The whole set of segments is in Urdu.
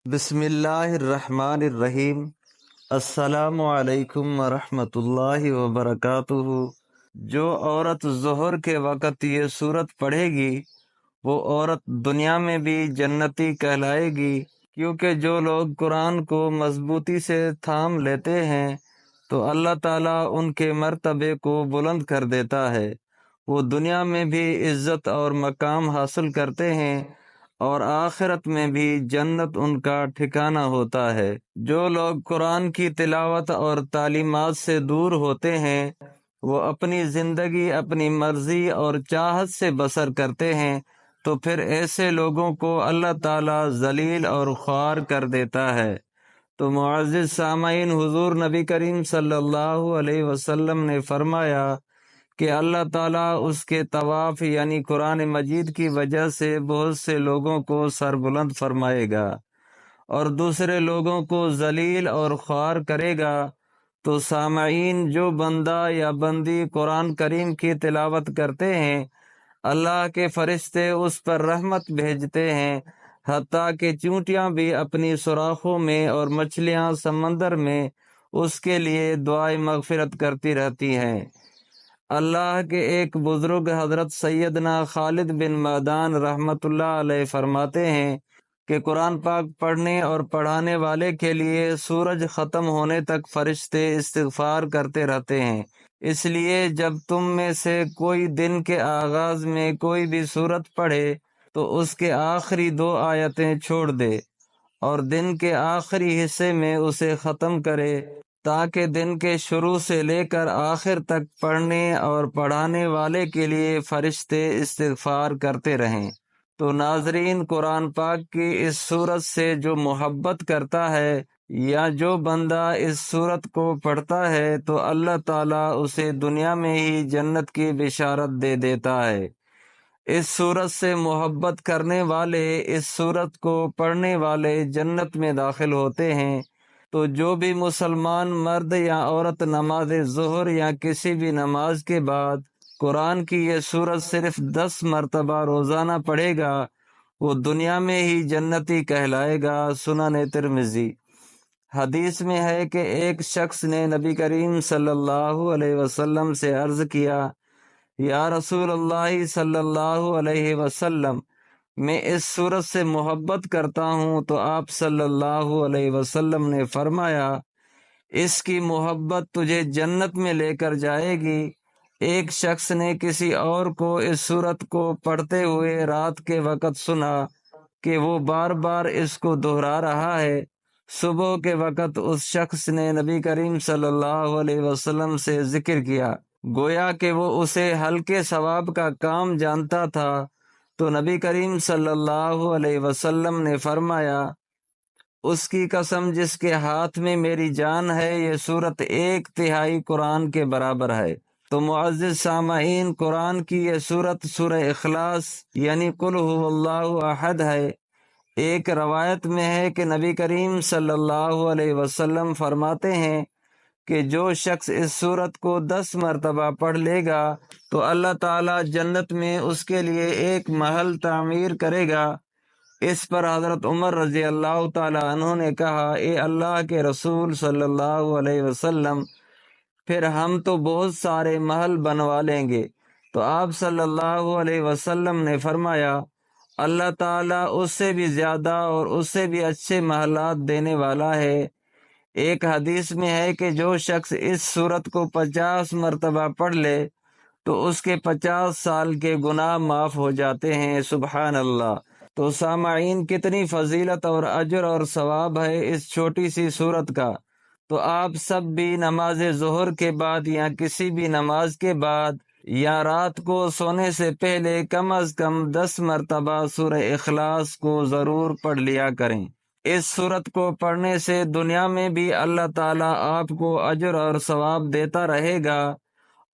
بسم اللہ الرحمن الرحیم۔ السلام علیکم ورحمۃ اللہ وبرکاتہ۔ جو عورت ظہر کے وقت یہ سورت پڑھے گی وہ عورت دنیا میں بھی جنتی کہلائے گی، کیونکہ جو لوگ قرآن کو مضبوطی سے تھام لیتے ہیں تو اللہ تعالیٰ ان کے مرتبے کو بلند کر دیتا ہے۔ وہ دنیا میں بھی عزت اور مقام حاصل کرتے ہیں اور آخرت میں بھی جنت ان کا ٹھکانہ ہوتا ہے۔ جو لوگ قرآن کی تلاوت اور تعلیمات سے دور ہوتے ہیں وہ اپنی زندگی اپنی مرضی اور چاہت سے بسر کرتے ہیں، تو پھر ایسے لوگوں کو اللہ تعالیٰ ذلیل اور خوار کر دیتا ہے۔ تو معزز سامعین، حضور نبی کریم صلی اللہ علیہ وسلم نے فرمایا کہ اللہ تعالیٰ اس کے طواف یعنی قرآن مجید کی وجہ سے بہت سے لوگوں کو سربلند فرمائے گا اور دوسرے لوگوں کو ذلیل اور خوار کرے گا۔ تو سامعین، جو بندہ یا بندی قرآن کریم کی تلاوت کرتے ہیں اللہ کے فرشتے اس پر رحمت بھیجتے ہیں، حتیٰ کہ چونٹیاں بھی اپنی سوراخوں میں اور مچھلیاں سمندر میں اس کے لیے دعائے مغفرت کرتی رہتی ہیں۔ اللہ کے ایک بزرگ حضرت سیدنا خالد بن معدان رحمۃ اللہ علیہ فرماتے ہیں کہ قرآن پاک پڑھنے اور پڑھانے والے کے لیے سورج ختم ہونے تک فرشتے استغفار کرتے رہتے ہیں۔ اس لیے جب تم میں سے کوئی دن کے آغاز میں کوئی بھی سورت پڑھے تو اس کے آخری 2 آیتیں چھوڑ دے اور دن کے آخری حصے میں اسے ختم کرے، تاکہ دن کے شروع سے لے کر آخر تک پڑھنے اور پڑھانے والے کے لیے فرشتے استغفار کرتے رہیں۔ تو ناظرین، قرآن پاک کی اس سورت سے جو محبت کرتا ہے یا جو بندہ اس سورت کو پڑھتا ہے تو اللہ تعالیٰ اسے دنیا میں ہی جنت کی بشارت دے دیتا ہے۔ اس سورت سے محبت کرنے والے، اس سورت کو پڑھنے والے جنت میں داخل ہوتے ہیں۔ تو جو بھی مسلمان مرد یا عورت نماز ظہر یا کسی بھی نماز کے بعد قرآن کی یہ سورت صرف 10 مرتبہ روزانہ پڑھے گا وہ دنیا میں ہی جنتی کہلائے گا۔ سنن ترمذی۔ حدیث میں ہے کہ ایک شخص نے نبی کریم صلی اللہ علیہ وسلم سے عرض کیا، یا رسول اللہ صلی اللہ علیہ وسلم، میں اس سورت سے محبت کرتا ہوں۔ تو آپ صلی اللہ علیہ وسلم نے فرمایا، اس کی محبت تجھے جنت میں لے کر جائے گی۔ ایک شخص نے کسی اور کو اس سورت کو پڑھتے ہوئے رات کے وقت سنا کہ وہ بار بار اس کو دہرا رہا ہے۔ صبح کے وقت اس شخص نے نبی کریم صلی اللہ علیہ وسلم سے ذکر کیا، گویا کہ وہ اسے ہلکے ثواب کا کام جانتا تھا۔ تو نبی کریم صلی اللہ علیہ وسلم نے فرمایا، اس کی قسم جس کے ہاتھ میں میری جان ہے، یہ سورت 1/3 قرآن کے برابر ہے۔ تو معزز سامعین، قرآن کی یہ سورت سورہ اخلاص یعنی قل هو اللہ احد ہے۔ ایک روایت میں ہے کہ نبی کریم صلی اللہ علیہ وسلم فرماتے ہیں کہ جو شخص اس سورت کو 10 مرتبہ پڑھ لے گا تو اللہ تعالیٰ جنت میں اس کے لیے ایک محل تعمیر کرے گا۔ اس پر حضرت عمر رضی اللہ تعالیٰ عنہ نے کہا، اے اللہ کے رسول صلی اللہ علیہ وسلم، پھر ہم تو بہت سارے محل بنوا لیں گے۔ تو آپ صلی اللہ علیہ وسلم نے فرمایا، اللہ تعالیٰ اس سے بھی زیادہ اور اس سے بھی اچھے محلات دینے والا ہے۔ ایک حدیث میں ہے کہ جو شخص اس سورت کو 50 مرتبہ پڑھ لے تو اس کے 50 سال کے گناہ معاف ہو جاتے ہیں۔ سبحان اللہ۔ تو سامعین، کتنی فضیلت اور اجر اور ثواب ہے اس چھوٹی سی سورت کا۔ تو آپ سب بھی نماز ظہر کے بعد یا کسی بھی نماز کے بعد یا رات کو سونے سے پہلے کم از کم 10 مرتبہ سورہ اخلاص کو ضرور پڑھ لیا کریں۔ اس سورت کو پڑھنے سے دنیا میں بھی اللہ تعالیٰ آپ کو اجر اور ثواب دیتا رہے گا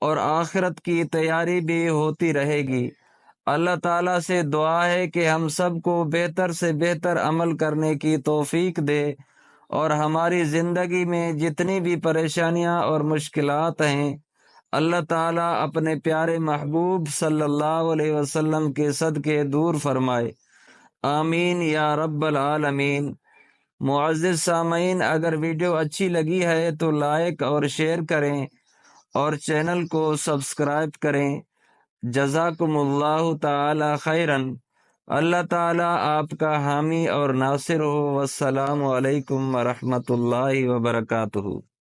اور آخرت کی تیاری بھی ہوتی رہے گی۔ اللہ تعالیٰ سے دعا ہے کہ ہم سب کو بہتر سے بہتر عمل کرنے کی توفیق دے اور ہماری زندگی میں جتنی بھی پریشانیاں اور مشکلات ہیں اللہ تعالیٰ اپنے پیارے محبوب صلی اللہ علیہ وسلم کے صدقے دور فرمائے۔ آمین یا رب العالمین۔ معزز سامعین، اگر ویڈیو اچھی لگی ہے تو لائک اور شیئر کریں اور چینل کو سبسکرائب کریں۔ جزاکم اللہ تعالی خیرن۔ اللہ تعالی آپ کا حامی اور ناصر ہو۔ والسلام علیکم ورحمۃ اللہ وبرکاتہ۔